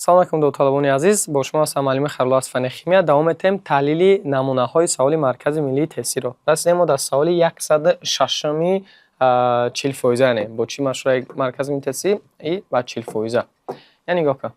салом алейкум ду талабони азиз, бо шумо ҳастам муаллими Харулло аз фанни химия. Давом метем таҳлили намунаҳои саволи маркази миллии тестиро. Расидем мо дар саволи 106-ми 40%, яъне бо чӣ машҳур маркази миллии тестӣ и ба 40%. Яъне нигоҳ кун.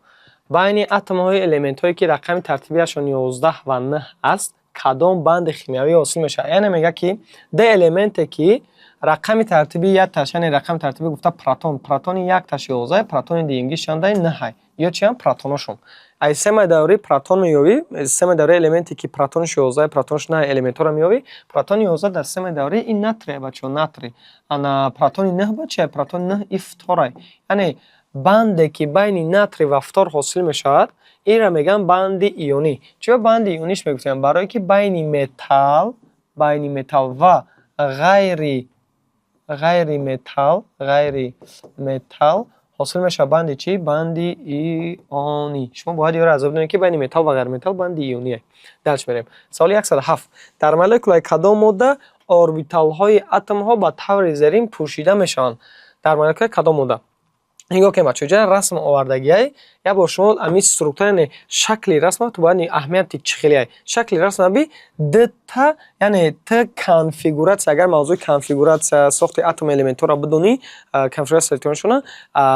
Байни атомҳои элементҳое ки рақами тартибиашон 11 ва 9 аст, кадом банди химиявӣ ҳосил мешавад? Яъне мега ки д элементе ки рақами тартиби якташ, яъне рақами тартиби гуфта протон, протони якташ 11, протони дуюмгиш чандай 9, ё чи ҳам протоношон. Ай семаи даври протон меёбӣ, семаи даври элементе ки протониш 11, протониш 9 элементҳоро меёбӣ. Протони 11 дар семаи даври ин натрий бачо, натрий. Ана протони 9 бача, протони 9 и фторай. Яъне банде ки байни натрий ва фтор ҳосил мешавад, инра меган банди ионӣ. Чиё банди иониш мегуфтем? Барое ки байни металл ва ғайри металл ҳосил мешавад банди чӣ? Банди ионӣ. Шумо бояд ёро азоб донед ки байни металл ва ғайри металл банди ионӣ аст. Дарш мерем. Саволи 107. Дар молекулаи кадом модда орбиталҳои атомҳо ба таври зерин пӯшида мешаванд? Дар молекулаи кадом модда? нигоҳ кунед бачаҳо, ҷа расм овардагиай я бо шумо ами структура, яъне шакли расма ту бояд аҳамияти чӣ хелияй. Шакли расма би дта, яъне т конфигуратсия, агар мавзӯи конфигуратсия сохти атоми элементҳоро бидонӣ, конфигуратсия электроншона,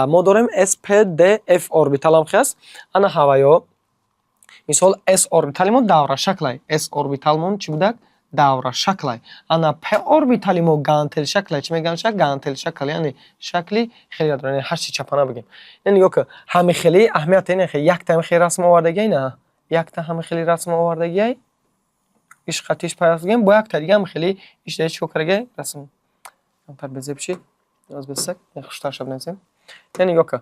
мо дорем SPDF орбиталам хест. Ана ҳаваё мисол S орбитали мо давра шаклай. S орбитал мо чӣ будак? давра шаклай. Ана P орбитали мо гантел шаклай. Чӣ мегӯям шак? Гантел шакл, яъне шакли хеле дорад, яъне ҳашти чапана бигем. Яъне нигоҳ кун, ҳами хели аҳамияте ин ки якта ҳами хели расм овардагиай, на? Якта ҳами хели расм овардагиай. Иш хатиш пайваст бигем, бо якта дига ҳами хели иш дае чико карагиай? Расм. Камтар безеб шид. Аз бесак, хуштар шаб назем. Яъне нигоҳ кун.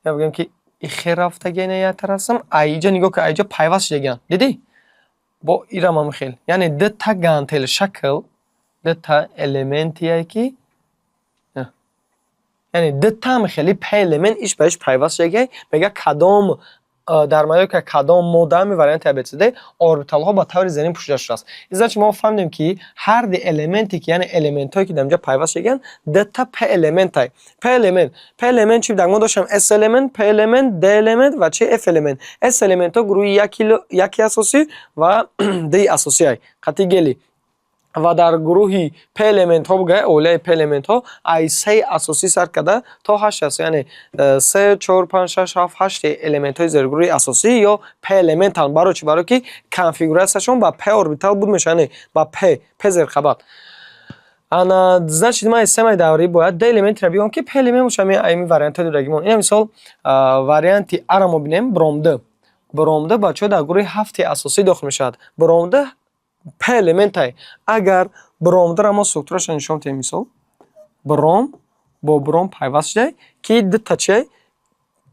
Я бигем ки ихе рафтагиай на якта расм, айҷа нигоҳ кун, айҷа пайваст шидагиан. Дидӣ? Бо ирам ҳам хел. Яъне дта гантел шакл, дта элементие ки яъне дта ҳам хели п элемент иш ба иш пайваст шидагиай, мега кадом дар молекула кадом модда ҳами варианти ABCD орбиталҳо ба таври зерин пӯшида шудааст. Изачи мо фаҳмидем ки ҳар ди элементе ки яъне элементҳое ки дар инҷа пайваст шидагиан дта п элементай. П элемент чӣ будак? Мо доштем S элемент, P элемент, D элемент ва чи F элемент. S элементҳо гурӯҳи яки асосӣ ва D асосиай, қатъи гели. Ва дар гурӯҳи P элементҳо бугай, овлияи P элементҳо ай се асосӣ сар карда то 8 аст, яъне 3 4 5 6 7 8 элементҳои зергурӯҳи асосӣ ё P элементан. Барои чӣ? Барои ки конфигурасияшон ба P орбитал буд мешавад, яъне ба P зерқабат. Ана значит ман семаи даврӣ бояд D элементро бигам ки P элемент бошад. Ами вариантҳои додагимон. Ин мисол варианти А ро мо бинем, бром D. Бром D бачаҳо дар гурӯҳи 7 асосӣ дохил мешавад. Бром D P элементай. Агар бром D ро мо структураша нишон медиҳем, мисол бром бо бром пайваст шудай ки дта чиай?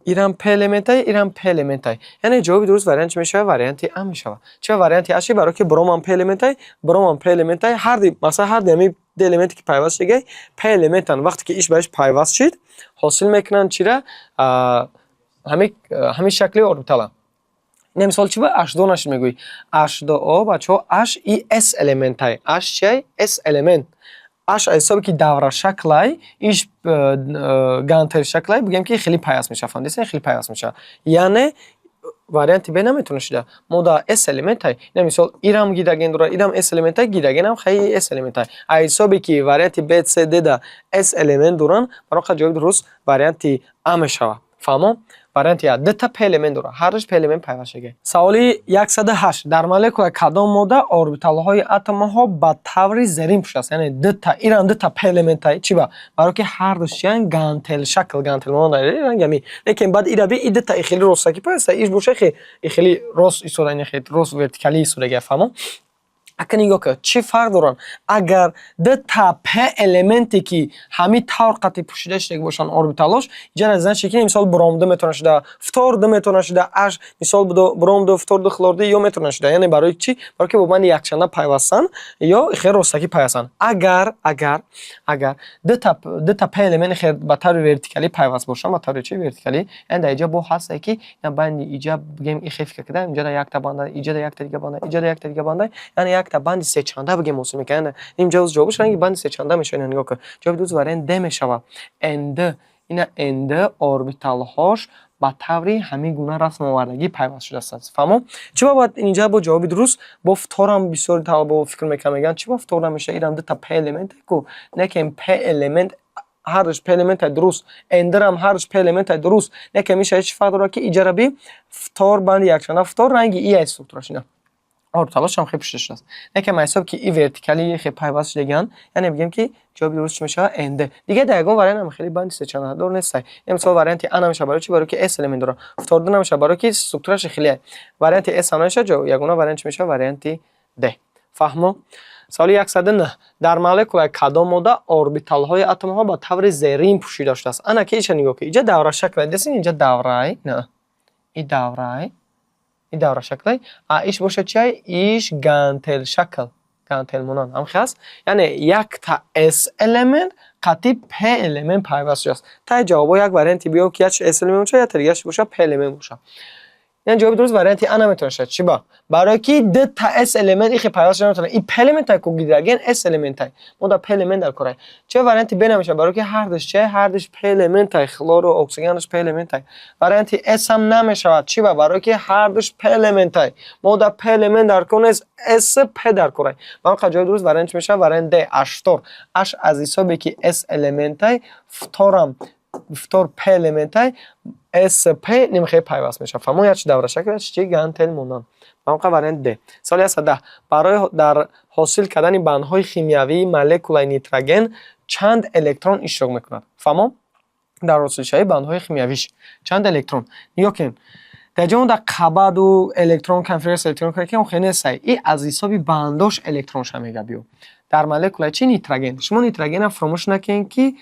Ирам P элементай, ирам P элементай. Яъне ҷавоби дуруст вариант чӣ мешавад? Варианти А мешавад. Чӣ варианти А чи? Барои ки бромам P элементай, бромам P элементай, ҳар ди масалан ҳар ди ами д элементе ки пайваст шидагай P элементан. Вақте ки иш ба иш пайваст шид, ҳосил мекунанд чира? ҳами шакли орбитала. Не мисол чӣ ба H2 нашид мегӯӣ? H2O бачаҳо H и S элементай. H чиай? S элемент. H ҳисоби ки давра шаклай, иш гантел шаклай, бигем ки хеле пайваст мешавад. Фаҳмидед? Хеле пайваст мешавад. Яъне варианти Б наметавона шуда. Мо да S элементай. Не мисол ирам гидроген дора, ирам S элементай, гидрогенам хай S элементай. Ай ҳисоби ки варианти B, C, D да S элемент доран, барои ҷавоби дуруст варианти А мешавад. Фаҳмо? Варианти А дта P элемент дорад. Ҳараш P элемент пайваст шидагай. Саволи 108. Дар молекулаи кадом модда орбиталҳои атомҳо ба таври зерин пӯшидааст? Яъне дта ирам дта P элементай. Чӣ ба? Барои ки ҳар ду чиан гантел шакл, гантел монанд ами. Лекин баъд ира би и дта ихели ростаки пайваста. Иш боша ихели рост истода, ин ихели рост вертикали истодагай. Фаҳмо? Ака нигоҳ кун, чӣ фарқ доранд? Агар дта P элементе ки ҳами тавр қатъи пӯшида шидаги бошанд орбиталош, ҷара значит ки мисол бром D метавонад шуда, фтор D метавонад шуда, H мисол бром D, фтор D, хлор D ё метавонад шуда. Яъне барои чӣ? Барои ки бо банди якчанда пайвастанд ё ихе ростаки пайвастанд. Агар дта P элемент ихе ба таври вертикалӣ пайваст бошанд, ба таври чӣ? Вертикалӣ. Яъне дар инҷа бо ҳасте ки ина банди иҷа бигем ихе фикр карда, инҷа да якта банда, иҷа да якта дига банда, иҷа да якта дига банда, яъне якта банди сечанда бигем ҳосил мекунад. Инҷа ҷавоб шуда ки банди сечанда мешавад. Нигоҳ кун. Ҷавоби дуруст вариант Д мешавад. ND اینا انده اوربیتال هاش با طوری همین گونه رسم آوردگی پیوست شده است. فهمو؟ چرا باید اینجا با جواب درست با فتورم بسیار طلبا فکر میکنن چرا فتورم میشه ایران دو تا پ الیمنت کو نه که پ الیمنت هرش پ الیمنت درست اندرم هرش پ الیمنت درست نه که میشه هیچ فرق داره که اینجا بی فتور بند یک چند فتور رنگ ای استراکچرش اینا اوربیتالش هم خیلی پشتش است نه که حساب که ای ورتیکالی خیلی پیوست شدگان یعنی بگیم که جواب درست چی میشه انده دیگه دیگه وارن هم خیلی بند سه چند دور نیست مثلا وارنتی ان میشه برای چی برای که اس الیمنت داره فتور دو نمیشه برای که استراکچرش خیلی وارنت اس هم نشه جو یگونه وارنت میشه وارنتی د فهمو سوال 109 در مولکول کدام ماده اوربیتال های اتم ها با طور زرین پوشیده شده است انا که ایش نگاه که اینجا دوره شکل دستین اینجا دوره نه این دوره شکل ایش باشه چی ایش گانتل شکل گانتل مونان هم خاص یعنی یک تا اس الیمنت قطعی پ الیمنت پیوست است تا جواب یک وارنتی بیو که اچ اس الیمنت باشه یا تریگش باشه پ الیمنت باشه یعنی جواب درست وارنتی انا میتونه شد چی با برای کی د تا اس الیمنت ایخ پیوست نمیتونه این پ الیمنت کو گیدرگن اس الیمنت ما دا پ الیمنت در کره چه وارنتی ب نمیشه برای کی هر دش چه هر دش پ الیمنت خلور و اکسیژنش پ الیمنت وارنتی اس هم نمیشه چی با برای کی هر دش پ الیمنت ما دا پ الیمنت در کنه اس پ در کره ما جواب درست وارنت میشه وارنت د اشتور اش از حسابی که اس الیمنت فتورم فتور پ الیمنت اس پ نمیخواد پیوست میشه فهمو یا چی دوره شکلش چی گانتل مونان ما وارنت د سال 10 برای در حاصل کردن بندهای شیمیایی مولکول نیتروژن چند الکترون اشتراک میکنند فهمو در حاصل شدن بندهای شیمیاییش چند الکترون نگاه کن در جون در قبض و الکترون کنفرانس الکترون که خیلی سعی این از حسابی بنداش الکترون شمیگه بیو در مولکول چی نیتروژن شما نیتروژن فراموش نکنید که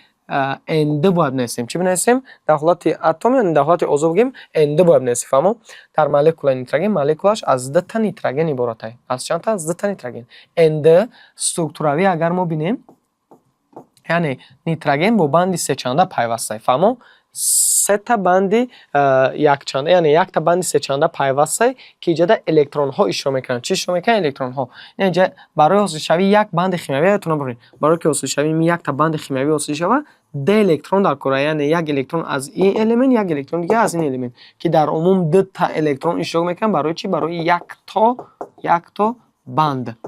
انده باید نویسیم چی بنویسیم در حالت اتم یا در حالت عضو بگیم انده باید بنویسیم فهمو در مولکول نیتروژن مولکولش از دو تا نیتروژن عبارته از چند تا از دو تا نیتروژن انده استراکچراوی اگر ما ببینیم یعنی نیتروژن با بند سه چنده پیوسته فهمو سه تا بند یک چنده یعنی یک تا بند سه چنده پیوسته که اینجا الکترون ها اشاره میکنن چی اشاره میکنن الکترون ها اینجا برای حاصل شوی یک بند شیمیایی اتون برین برای که حاصل شوی یک تا بند شیمیایی حاصل شوه د الکترون در کره یعنی یک الکترون از این الیمنت یک الکترون دیگه از این الیمنت که در عموم دو تا الکترون اشاره میکنن برای چی برای یک تا بند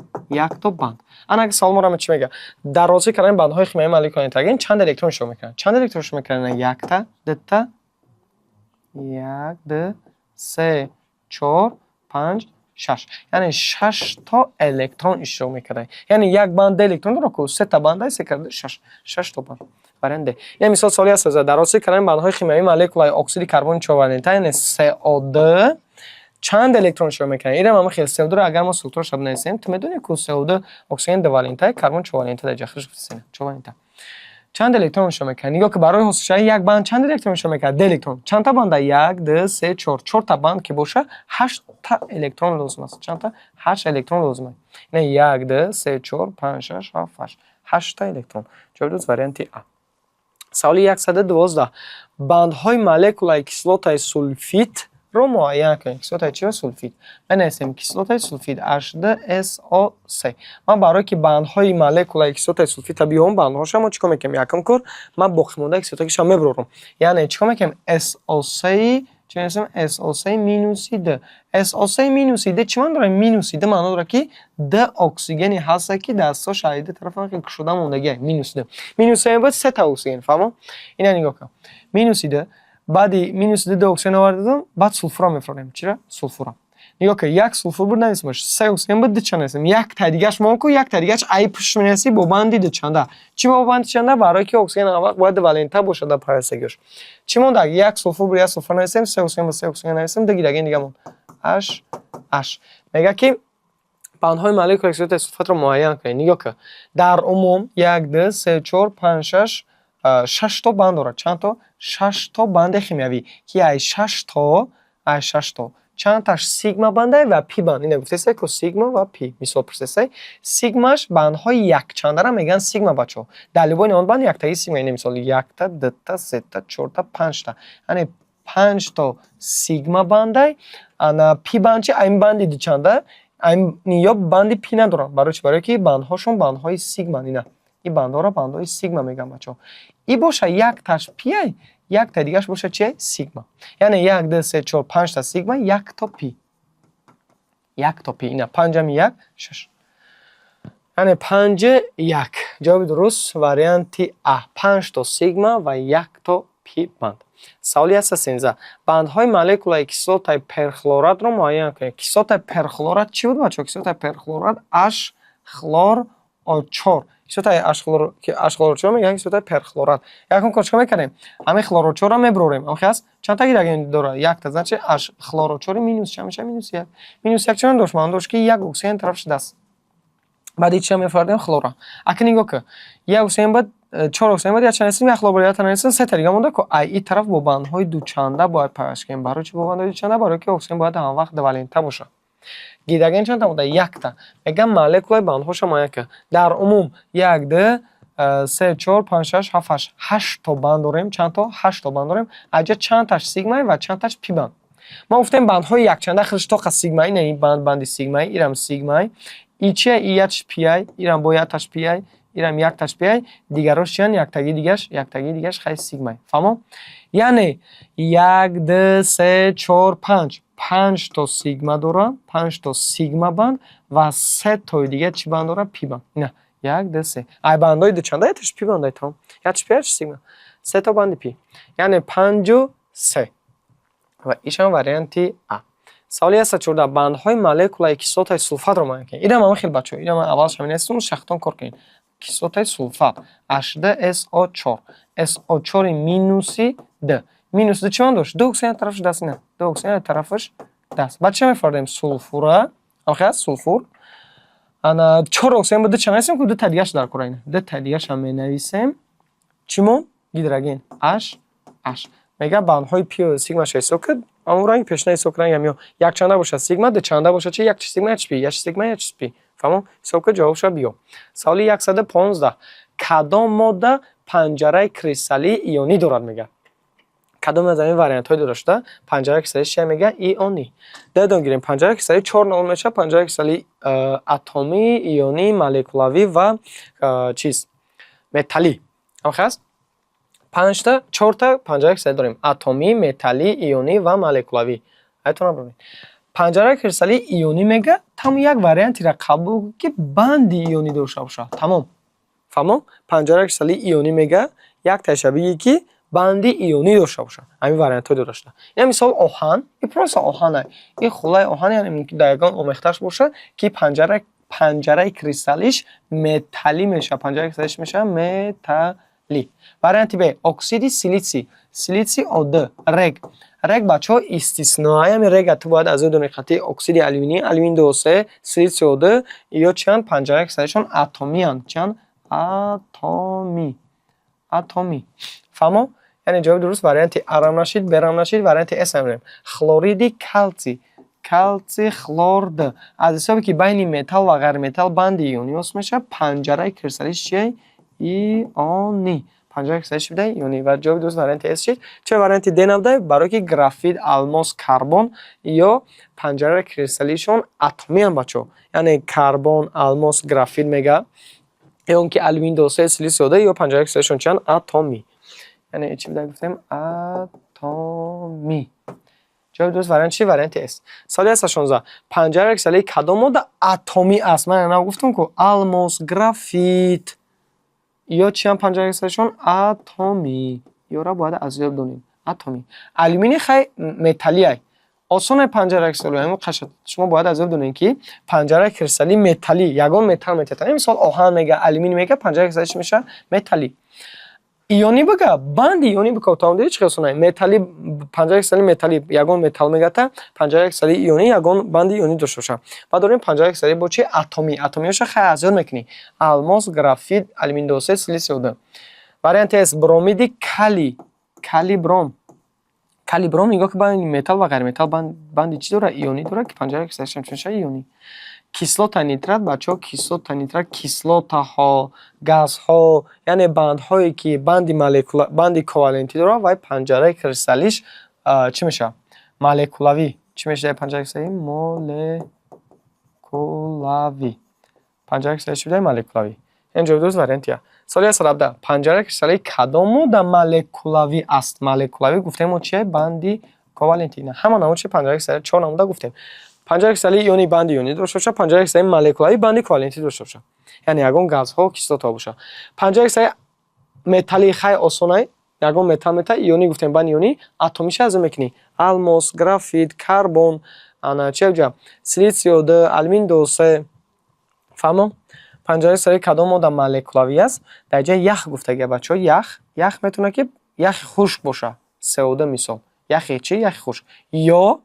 انا اگه سوال مرا چی میگه در رازی کردن بندهای شیمیایی مولکول نیتروژن چند الکترون اشاره میکنن چند الکترون اشاره میکنن یک تا دو تا یک دو سه چهار پنج شش یعنی 6 تا الکترون اشاره میکنن یعنی یک بند الکترون رو که سه تا بند است کرده 6 تا بند برنده یه مثال سوالی هست در رازی کردن بندهای شیمیایی مولکول اکسید کربن 4 یعنی CO2 چند الکترون اشاره میکنه اینا ما خیلی CO2 رو اگر ما استراکچر شب نویسیم تو میدونی که CO2 اکسیژن دو والنته کربن 4 والنته در جاخش بسینه 4 والنته چند الکترون اشاره میکنه نگاه که برای حاصل یک بند چند الکترون اشاره میکنه د الکترون چند تا بند 1 2 3 4 تا بند که باشه 8 تا الکترون لازم است چند تا 8 الکترون لازمه نه 1 2 3 4 5 6 7 8 تا الکترون جواب درست وارنتی ا سوال 112 بندهای مولکول کیسلات سولفید رو معاین کنیم کیسلات چی سولفید بنویسیم کیسلات سولفید H2SO3 ما برای که بندهای مولکول کیسلات سولفید تا بیام بندهاش ما چیکار میکنیم یکم کار ما بخمونده کیسلاتش میبرم یعنی چیکار میکنیم SO3 چه اسم SO3 مینوس د SO3 مینوس د چی من دارم مینوس د معنی داره که د اکسیژنی هست که دستا شاید طرف که شده موندگی مینوس د مینوس بعد سه تا اکسیژن فهمو اینا نگاه کن مینوس د بعد مینوس د اکسیژن آوردم بعد سولفور میفرستیم چرا سولفور نگاه که یک سولفور بود نویسیمش سه اکسیژن بود د چند نویسیم یک تا دیگه‌اش مونکو یک تا دیگه‌اش ای پوش می‌نویسی با بند د چنده چی با بند چنده برای که اکسیژن اول باید والنته باشه در پیوستگیش چی مونده یک سولفور بود یک سولفور نویسیم سه اکسیژن با سه اکسیژن نویسیم دیگه مون اش میگه که بندهای مولکول کیسلات سولفات رو معاین کنید نگاه که در عموم 1 2 3 4 5 6 تا بند داره چند تا 6 تا بند شیمیایی که ای 6 تا چند تاش سیگما بنده و پی بند اینه گفته که سیگما و پی مثال پرسیده سیگماش بندهای یک چنده را میگن سیگما بچو در لبای آن بند یک تا سیگما اینه مثال 1 تا 2 تا 3 تا 4 تا 5 تا یعنی 5 تا سیگما بنده انا پی بند چه این بند دی چنده این یا بند پی ندارن برای چی برای که بندهاشون بندهای سیگما اینه این بندها را بندهای سیگما میگن بچه ها. این باشه یک تاش پی، یک تا دیگهش باشه چیه؟ سیگما. یعنی 1 2 3 4 5 تا سیگما، 1 تا پی. 1 تا پی. اینا 5 1 6. یعنی 5 1. جواب درست وریانتی ا. 5 تا سیگما و 1 تا پی بند. سوالی هست 13. بندهای مولکولای کیسلات پرخلورات رو معین کنید. کیسلات پرخلورات چی بود بچه‌ها؟ کیسلات پرخلورات اش خلور O4. کیسلات اش خلور 4 میگن کیسلات پرخلورات. یکم کار چیکار میکنیم؟ همین خلور 4 رو میبریم. اون خاص چند تا گیرگین داره؟ یک تا زنچه اش خلور 4 مینوس چه میشه؟ مینوس 1. مینوس 1 چند داشت؟ من داشت که یک اکسیژن طرفش دست. بعد چی میفردیم؟ خلورا. اگه نگاه که یک اکسیژن بعد 4 اکسیژن بعد یا چند اسمی خلوریات نرسن سه تا دیگه مونده که ای طرف با بندهای دوچنده باید پیوست کنیم. برای چی با بندهای دوچنده؟ برای که اکسیژن باید هم وقت والنته باشه. گیدگین چند تا بوده؟ یک تا. میگم مولکولای بندهاش معین که در عموم 1 2 3 4 5 6 7 8 تا بند داریم. چند تا؟ 8 تا بند داریم. اجا چند تاش سیگما و چند تاش پی بند. ما گفتیم بندهای یک چنده خودش تا سیگما نه این بند سیگما اینم سیگما ایچه ایچ پی ای اینم با یک تاش پی ای اینم یک تاش پی ای دیگراش چند یک تاگی دیگهش خیلی سیگما. فهمم؟ یعنی 1 2 3 4 5 تا سیگما دارم، 5 تا سیگما بند و 3 تا دیگه چی بند دارم؟ پی بند. نه 1 2 3 ای بندای دو چنده تاش پی بند ایتام یک پی اچ سیگما 3 تا بند پی یعنی 5 و 3 و ایشان وریانتی ا. سوالی هست 14. بندهای مولکولای کیسلات سولفات رو معین کنید. اینم خیلی بچه‌ها اینم اولش همین است. اون شختان کار کنید. کیسلات سولفات H2SO4 SO4 مینوسی د مینوس د چند داشت؟ دو اکسیژن طرفش دست نه. دو اکسیژن طرفش دست. بعد چه می‌فردیم؟ سولفور. آخه سولفور. انا 4 اکسیژن بود چند هستیم که دو تا دیگه‌اش در کار اینه. دو تا دیگه‌اش هم می‌نویسیم. چیمون؟ هیدروژن H. میگه بندهای پی و سیگما شای سوکت اون رنگ پیشنهاد سوکت رنگ میو یک چنده باشه سیگما دو چنده باشه چه یک سیگما اچ پی یک سیگما اچ پی. فهمم؟ سوکت جوابش بیو. سوالی 115. کدام ماده پنجره کریستالی ایونی دارد میگه؟ کدام از این وریانت های داشته؟ پنجره کریستالی چی میگه؟ ایونی. دادون گیریم پنجره کریستالی 4 نوع میشه. پنجره کریستالی اتمی، ایونی، مولکولاوی و چیز متالی. خلاص 5 تا 4 تا پنجره کریستالی داریم. اتمی، متالی، ایونی و مولکولاوی. ایتون ببینید. پنجره کریستالی ایونی میگه تمام یک وریانتی را قبول که بند ایونی داشته باشه. تمام. فهمم؟ پنجره کریستالی ایونی میگه یک تشابیهی که بندی ایونی داشته باشه. همین وریانت ها داشته. این مثال آهن، این پروسه آهنه. این خلای آهن یعنی که دایگان آمیختش باشه که پنجره کریستالیش متالی میشه. پنجره کریستالیش میشه متالی. وریانت ب اکسید سیلیسی O2 رگ بچه‌ها استثنایی همین رگ تو باید از دونه خطی اکسید آلومینی 2 3 سیلیسی O2 یا چند پنجره کریستالیشون اتمی ان چند اتمی. فهمو؟ یعنی جواب درست وریانت ارم نشید برم نشید وریانت اس امریم. خلورید کلسی خلورد از حسابی که بین متال و غیر متال بند ایونیوس میشه پنجره کریستالیش چیه؟ ایونی. پنجره کریستالیش بده ایونی و جواب درست وریانت اس شد. چه وریانت دی نبوده؟ برای که گرافیت الماس کربن یا پنجره کریستالیشون اتمی هم بچو. یعنی کربن الماس گرافیت میگه یا اون که آلومین 2 3 سیلیسی O2 یا پنجره کریستالیشون چند اتمی. یعنی چی بوده گفتیم؟ اتمی. جواب درست وریانت چی؟ وریانت اس. سوالی هست 16. پنجره کریستالی کدام ماده اتمی است؟ من اینا گفتم که الماس گرافیت یا چی هم پنجره کریستالیشون اتمی. یا را باید از یاد دونیم. اتمی. آلومینی خیلی متالیه. آسان پنجره کریستالی همون قشنگ شما باید از یاد دونین که پنجره کریستالی متالی یگان متال. مثال آهن میگه آلومینی میگه پنجره کریستالیش میشه متالی. ایونی بگه بند ایونی بگه تا اون چه قصه متالی پنجره کریستالی متالی یگان متال میگه تا پنجره کریستالی ایونی یگان بند ایونی داشته باشه. بعد داریم پنجره کریستالی با چه اتمیش خیلی از یاد میکنی. الماس گرافیت آلومین 2 3 سیلیسی O2. وریانت اس برومید کلی بروم نگاه که بین متال و غیر متال بند چی داره؟ ایونی داره که پنجره کریستالیش میشه ایونی. کیسلات نیترات بچه‌ها کیسلات نیترات کیسلات ها گاز ها یعنی بند هایی که بند کوالنتی داره و پنجره کریستالیش چی میشه؟ مولکولاوی. چی میشه پنجره کریستالی؟ مولکولاوی. پنجره کریستالیش بده مولکولاوی. این جواب درست وارنت یا. سوال 117 پنجره کریستالی کدام ماده مولکولوی است؟ مولکولوی گفتیم ما چیه؟ بندی کوالنتی. نه همان نمود چه پنجره کریستالی 4 نموده گفتیم. پنجره کریستالی ایونی بندی ایونی درست باشه، پنجره کریستالی مولکولوی بندی کوالنتی درست باشه. یعنی یگان گازها و کیسلوتا باشه. پنجره کریستالی متالی خیلی آسونه، یگان متال ایونی گفتیم بند ایونی اتمیش از میکنی. الماس، گرافیت، کربن، انا چه جا؟ سیلیسیوم د آلومین دوسه. فهمم؟ پنجره کریستالی کدام ماده مولکولوی است؟ در جای یخ گفته گه بچه‌ها یخ میتونه که یخ خشک باشه. CO2 مثال. یخ چی؟ یخ خشک. یا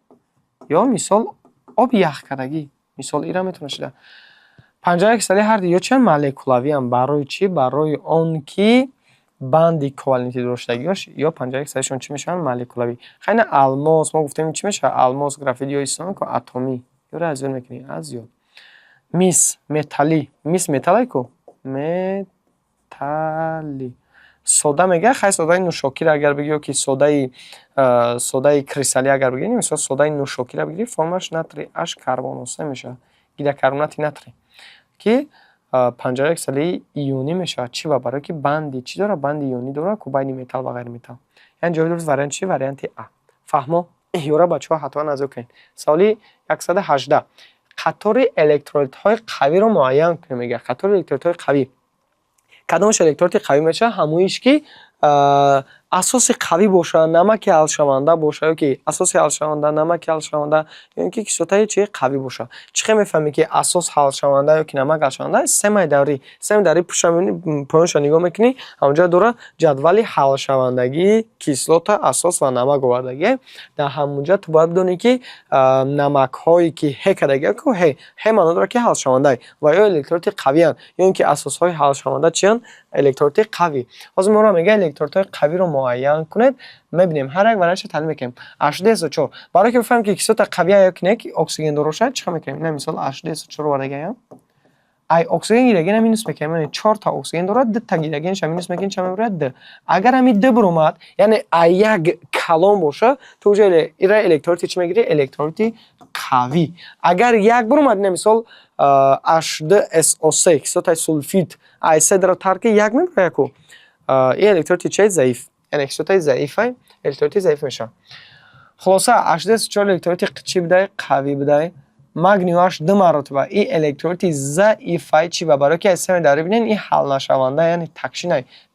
مثال آب یخ کردگی. مثال ایرا میتونه شده. پنجره کریستالی هر دو چند مولکولوی هم برای چی؟ برای آن که بندی کوالنتی داشتگیش یا پنجره کریستالیشون چی میشن؟ مولکولوی. خیلی الماس ما گفتیم چی میشه؟ الماس، گرافیت یا ایسان که اتمی. یا از اون میکنی از یا میس متالی کو متالی سودا میگه. خیلی سودای نوشاکی را اگر بگی که سودای کریستالی اگر بگی مثلا سودای نوشاکی را بگیری فرمش ناتری اش کربن میشه گیده کربنات ناتری که پنجره کریستالی ایونی میشه. چی و برای که بندی چی داره؟ بند ایونی داره که بین متال و غیر متال. یعنی جواب درست وارنت چی؟ وارنت ا. فهمو؟ یورا بچه‌ها حتما نزدیک کن. سوالی 118 قطار الکترولیت های قوی رو معین کنیم. میگه قطار الکترولیت های قوی کدامش الکترولیت قوی میشه؟ همونیش که اساس قوی باشه، نمک حل شونده باشه، یا که اساس حل شونده نمک حل شونده، یا اینکه کیسلوتای چی قوی باشه. چه میفهمی که اساس حل شونده یا که نمک حل شونده؟ سه داری پایینش نگاه میکنی اونجا دوره جدول حل شوندگی کیسلوت اساس و نمک آوردگی. در همونجا تو باید بدونی که نمک هایی که کدگی که معنی داره که حل شونده و یا الکترولیت قوی ان یا اینکه اساس های حل شونده چیان؟ الکترولیت قوی. از ما میگه الکترولیت قوی رو معین کنید. میبینیم هر یک ورش تعلیم میکنیم. H2SO4 برای که بفهمیم که کیسلوت قوی یا که اکسیژن داره چیکار میکنیم؟ نه مثال H2SO4 وردگی ای اکسیژن گیرگین مینوس میکنیم. یعنی 4 تا اکسیژن داره، 2 تا گیرگینش مینوس میکنیم چه میبره 2. اگر همین 2 برومد یعنی یک کلم باشه تو جای ایرا الکترولیت چی میگیری؟ الکترولیت قوی. اگر یک برومد نه مثال H2SO3 کیسلوت سولفید ای3 در ترک یک میبره کو این الکترولیت چه ضعیف، یعنی کیسلوت ضعیفه الکترولیت ضعیف میشه. خلاصه H2SO4 الکترولیت چی بده؟ قوی بده. مگنیومش 2 مرتبه این الکترولیت ضعیفه چی و برای که اسم داره ببینین این حل نشونده یعنی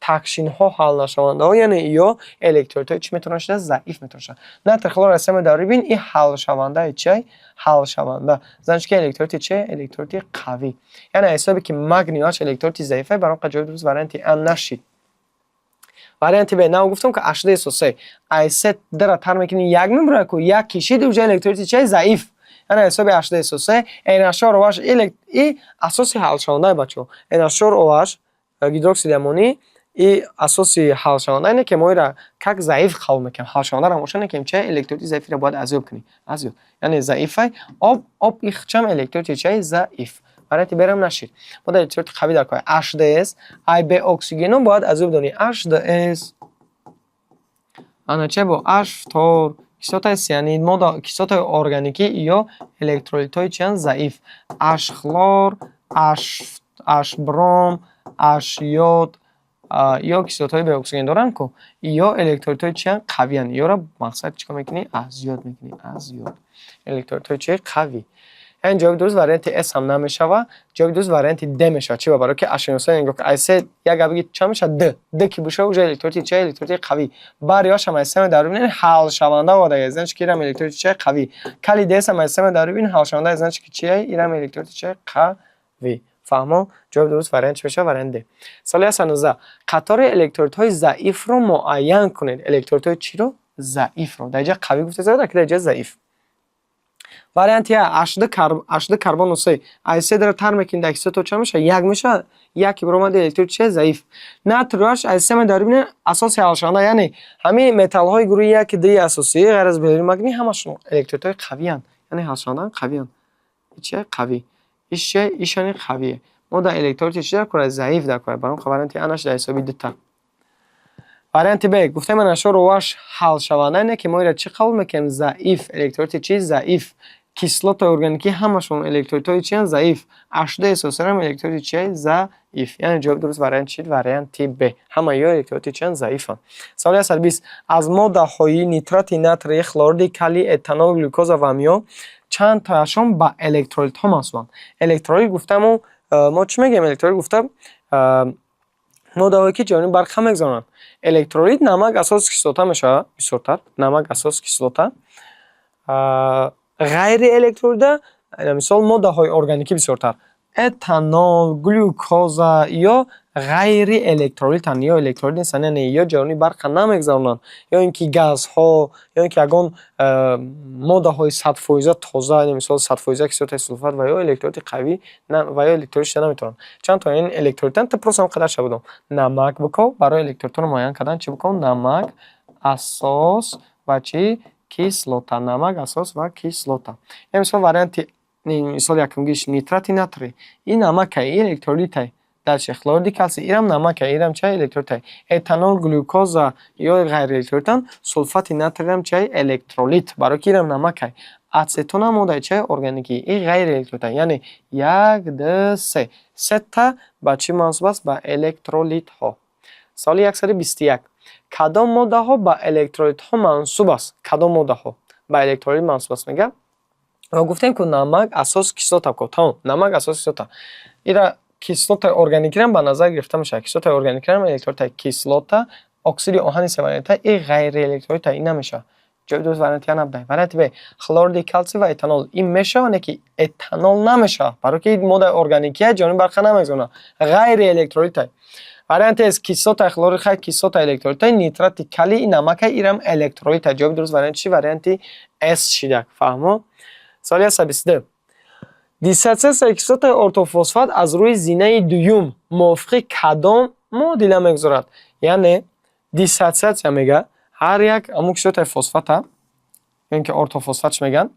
تکشین ها حل نشونده ها یعنی یا الکترولیت چی میتونه شده؟ ضعیف میتونه شده. نه تخلور اسم داره ببین این حل شونده چی؟ حل شونده زنش که الکترولیت چه؟ الکترولیت قوی. یعنی حسابی که مگنیومش الکترولیت ضعیفه برای جواب درست وارنت ان نشید. وارنت ب نه گفتم که H2SO3 I3 در تر میکنی یک میمونه که یک کشید اونجا الکترولیت چه؟ ضعیف. یعنی حساب H2SO3 NH4 OH ای اساسی حل شونده بچو. NH4 OH هیدروکسید امونی ای اساسی حل شونده اینه که ما را کک ضعیف قبول میکنیم. حل شونده را موشن که چه الکترولیت ضعیفی را باید ازیاب کنی. ازیاب یعنی ضعیفه آب ایخچم الکترولیت چه؟ ضعیف. وارنت برم نشید. ما در الکترولیت قوی در کار H2S ای به اکسیژن باید ازیاب دونی. H2S انا چه با H تور کیسلوت سیانید ماده کیسلوت ارگانیکی یا الکترولیت های چند ضعیف اش خلور اش بروم اش یود یا کیسلوت های به اکسیژن دارن که یا الکترولیت های چند قوی ان یا را مقصد چیکار میکنی؟ از یود میکنی. از یود الکترولیت های چه قوی. این جواب درست وارنت اس هم نمیشه و جواب درست وارنت د میشه. چی برای که اشنوسا انگار که ایس یک بگید چه میشه؟ د کی بشه و الکترولیت چه؟ الکترولیت قوی. باریاش هم اسم داره ببین حل شونده و دیگه ازنش که رم الکترولیت چه؟ قوی. کلی دس هم اسم داره ببین حل شونده ازنش که چیه؟ ایرم الکترولیت چه؟ قوی. فهمو؟ جواب درست وارنت میشه وارنت د. سوال 19 قطار الکترولیت های ضعیف رو معین کنید. الکترولیت های چی رو؟ ضعیف رو. در جای قوی گفته زده در جای ضعیف. وارنت یا H2 کربن 3 I3 در تر میکنید اکسیت تو چه میشه؟ یک میشه. یک برومد الکترولیت چه؟ ضعیف. ناتریوش I3 من داره ببینید اساسی حل شونده یعنی همین متال های گروه 1 دی اساسی غیر از بریل مگنی همشون الکترولیت های قوی ان یعنی حل شونده قوی ان. چه قوی؟ ایشون قویه. ما در الکترولیت چه در کار ضعیف در کار برام وارنت انش در حسابی دتا. وارنت ب گفتم من اشار واش حل شونده نه که ما را چه قبول میکنیم؟ ضعیف الکترولیت چی؟ ضعیف кислотаи органикӣ ҳамашон электролитҳои чиан заиф. H2 SO3 ҳам электролити чиай заиф. Яъне ҷавоби дуруст варианти чӣ? Варианти Б. Ҳама ё электролити чиан заифанд. Саволи 120. Аз моддаҳои нитрати натрий, хлориди калий, этанол, глюкоза ва амё чанд таашон ба электролитҳо масбуланд? Электролит гуфтам мо чӣ мегӯем? Электролит гуфтам моддаҳое ки ҷониби барқ ҳам мегузаронанд. Электролит намак асоси кислота мешавад, бисёртар. Намак асоси кислота. ғайри электролита мисол моддаҳои органикӣ бисёртар. Этанол, глюкоза ё ғайри электролитанд, ё электролит нестанд, яъне ё ҷониби барқа намегузаронанд, ё ин ки газҳо, ё ин ки ягон моддаҳои 100% тоза, яъне мисол 100% кислотаи сулфат ва ё электролити қавӣ ва ё электролит шида наметавонанд. Чанд та ин электролитанд? Та просто қадарша будам. Намак биков, барои электролитҳоро муайян кардан чӣ биков? Намак, асос ва чӣ? Кислота. Намак, асос ва кислота. Яъне мисол варианти мисол якум гиш нитрати натрий. Ин намакай, ин электролитай. Дальше хлориди калсий, инам намакай, инам чай? Электролитай. Этанол, глюкоза ё ғайри электролитанд. Сулфати натриям чай? Электролит. Барои ки инам намакай. Ацетон ҳам моддаи чай? Органикӣ. Ин ғайри электролитай. Яъне 1, 2, 3. Сета ба чӣ мансуб аст? Ба электролитҳо. Соли 121. Кадом моддаҳо ба электролитҳо мансуб аст? Кадом моддаҳо ба электролит мансуб аст? Мега ва гуфтем ки намак асос кислота биков. Тамом. Намак асос кислота. Ира кислотаи органикиам ба назар гирифта мешавад. Кислотаи органикиам электролитай. Кислота, оксиди оҳани севарита ин ғайри электролитай, ин намешавад. ҷавоби дуруст варианти А набуд. Варианти Б. Хлориди калсий ва этанол. Ин мешавад, не ки этанол намешавад. Барои ки ин моддаи органикия ҷониби барқа намегузаронад. Ғайри электролитай. Варианти С. Кислотаи хлорид хай кислота электролитай. Нитрати калий ин намакай ирам электролитай. ҷавоби дуруст варианти чӣ? Варианти С шида. Фаҳмо? Соли 122. Диссоциатсияи кислотаи ортофосфат аз рӯи зинаи дуюм мувофиқи кадом муодила мегузарад? Яъне диссоциатсия мега ҳар як аму кислотаи фосфата, ин ки ортофосфатш меган.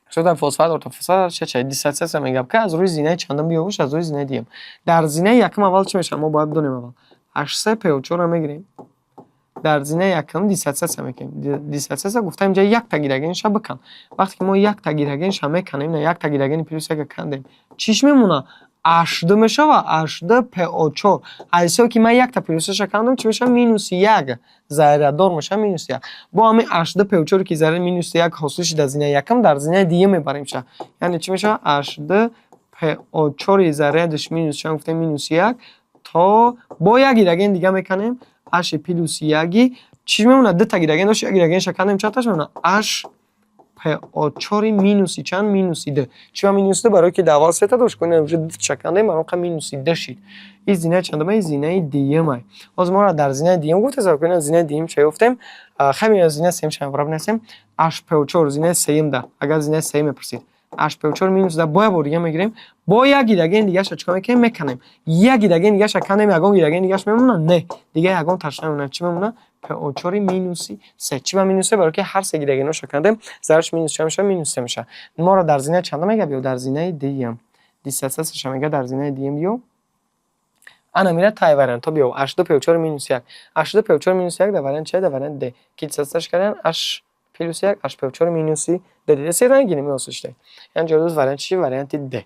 Кислотаи фосфат, ортофосфат чечай диссоциатсия мега ки аз рӯи зинаи чандум биёбуш, аз рӯи зинаи дуюм. Дар зинаи якум аввал чӣ мешавад? Мо бояд бидонем аввал. H3PO4 мегирем. Дар зинаи якум диссоциатсия мекунем. Диссоциатсия гуфтаем ҷои як та гидрогенша бикан. Вақте ки мо як та гидрогенша меканем, як та гидрогени плюс як кандем, чиш мемона? H2 мешава, H2PO4. Ҳайсо ки ман як та плюсаша кандем, чӣ мешава? -1. Заряддор мешава -1. Бо ҳамин H2PO4 ки заряд -1 ҳосил шуда зинаи якум, дар зинаи дуюм мебарем ша. Яъне чӣ мешава? H2PO4 зарядаш -1 гуфтем -1 то бо як гидроген дига меканем H плюс 1 чӣ мемонад? Ду та гидроген дошт, як гидроген кандем чандташ мемонад? H PO4 минуси чанд? -2. Чӣ ба -2? Барои ки давал сета дошт кунем уже ду та кандем барои ка -2 шид. Ин зинаи чандума? Ин зинаи дуюмай. Ҳозир мо дар зинаи дуюм гуфта сабаб кунем зинаи дуюм чӣ ёфтем? Хамин зинаи сеюм чанд вараб нестем? H PO4 зинаи сеюм да. Агар зинаи сеюм мепурсид. H PO4 -2 бо як бор дига мегирем. Бо як гидроген дигаша чикор мекунем? Меканем. Як гидроген дигаша кандем, ягон гидроген дигаш мемонад? Не. Дига ягон ташна мемонад. Чӣ мемонад? PO4 -3. Чӣ ба -3? Барои ки ҳар се гидрогеношо кандем, зарядаш -3 мешава, -3 мешава. Моро дар зинаи чандум мега биё? Дар зинаи дуюм. Диссоциатсияш мега дар зинаи дуюм биё. Ана мира тай вариант то биё. H2PO4 -1. H2PO4 -1 дар вариант чӣ? Дар вариант Д. Ки диссоциатсияш кардем H плюс 1, HPO4 -2. Диде се рангини меосиштай. Яъне ҷавоби варианти чӣ? Варианти Д.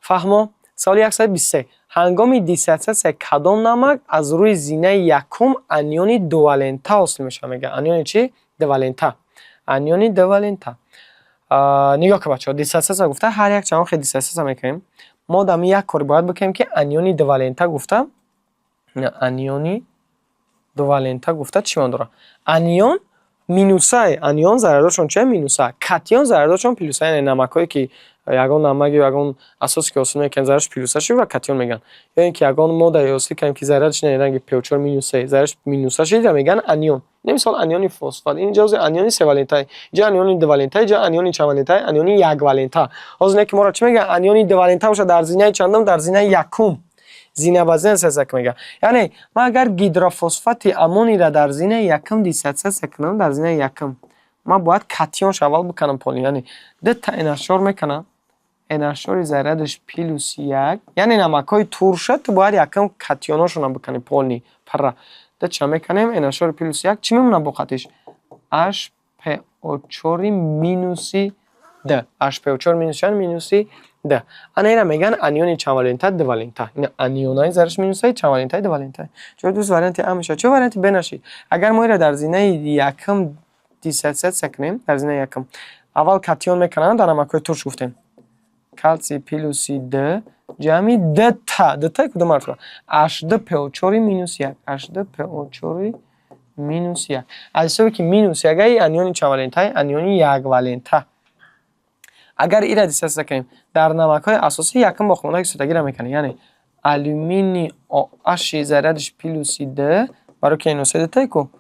Фаҳмо? Соли 123. Ҳангоми диссоциатсияи кадом намак аз рӯи зинаи якум аниони дувалента ҳосил мешавад? Мега аниони чӣ? Дувалента. Аниони дувалента. Нигоҳ ки бачаҳо, диссоциатсия гуфта ҳар як чанд вақт диссоциатсия мекунем. Мо дами як кор бояд бикунем ки аниони дувалента гуфта. Аниони дувалента гуфта чӣ маъно дорад? Анион минусай, анион заряддоршон чӣ? Минуса. Катион заряддоршон плюса. Яъне намакҳое ки ягон намак ё ягон асосе ки ҳосил мекунем зарядаш плюсаши ва катион меган. Ё ин ки ягон моддаи ҳосил кардем ки зарядаш не ранги PO4 -3, зарядаш минусаши ва меган анион. Мисол аниони фосфат, ин ҷози аниони севалентай, ҷо аниони дувалентай, ҷо аниони чавалентай, аниони яквалентай. Ҳозир не ки моро чӣ меган? Аниони дувалента боша дар зинаи чандум? Дар зинаи якум. Зина ба зина диссоциатсия мега. Яъне ман агар гидрофосфати аммонира дар зинаи якум диссоциатсия кунам, дар зинаи якум ман бояд катионш аввал биканам полни. Яъне ду та NH4 мекунам. NH4 зарядаш плюс 1. Яъне намакҳои турша ту бояд якум катионошона бикани полни пара. Ду ча мекунем? NH4 плюс 1 чӣ мемонад бо хатиш? HPO4 -2. د. H4 минус чанд минуси د. ана ина меган аниони чандвалентай двалентай. ин анионаи зариш минусаи чандвалентай двалентай. ҷои дӯст варианти а мешавад. чӣ варианти б нашид? агар мо ира дар зинаи якм диссоциатсия кунем, дар зинаи якм аввал катион мекунанд, дар намакҳои турш гуфтем. калсий плюси д ҷамъи дт. дт кудом ҳарф? H2PO4 минус 1. H2PO4 минус 1. аз ҳисоби ки минус 1 аниони чандвалентай, аниони яквалента. агар ира диссоциатсия кунем, дар намакҳои асосӣ якм бохӯрмондаги кислотагира мекунем. яъне алюминий OH зарядиш плюси д барои ки NO3 дт ку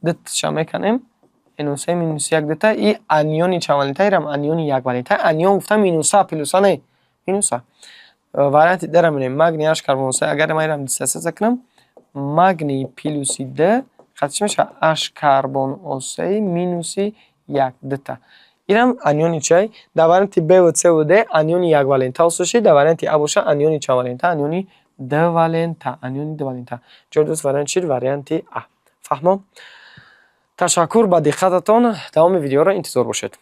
дтша мекунем. NO3 минус 1 дт. и аниони чандвалентайрам аниони яквалентай. анион гуфтам минуса плюса не минуса. варианти д ра менем магний H карбонмоноксид. агар ма ирам диссоциатсия кунам, магний плюси д хатиш меша H карбонмоноксид минуси 1 дт. инам аниони чай. дар варианти б ва с ва д аниони яквалента ҳосил шид. дар варианти а боша аниони чандвалента, аниони двалента. аниони двалента. ҷои дӯст варианти чӣ? варианти а. фаҳмо? ташаккур ба диққататон. давоми видеоро интизор бошед.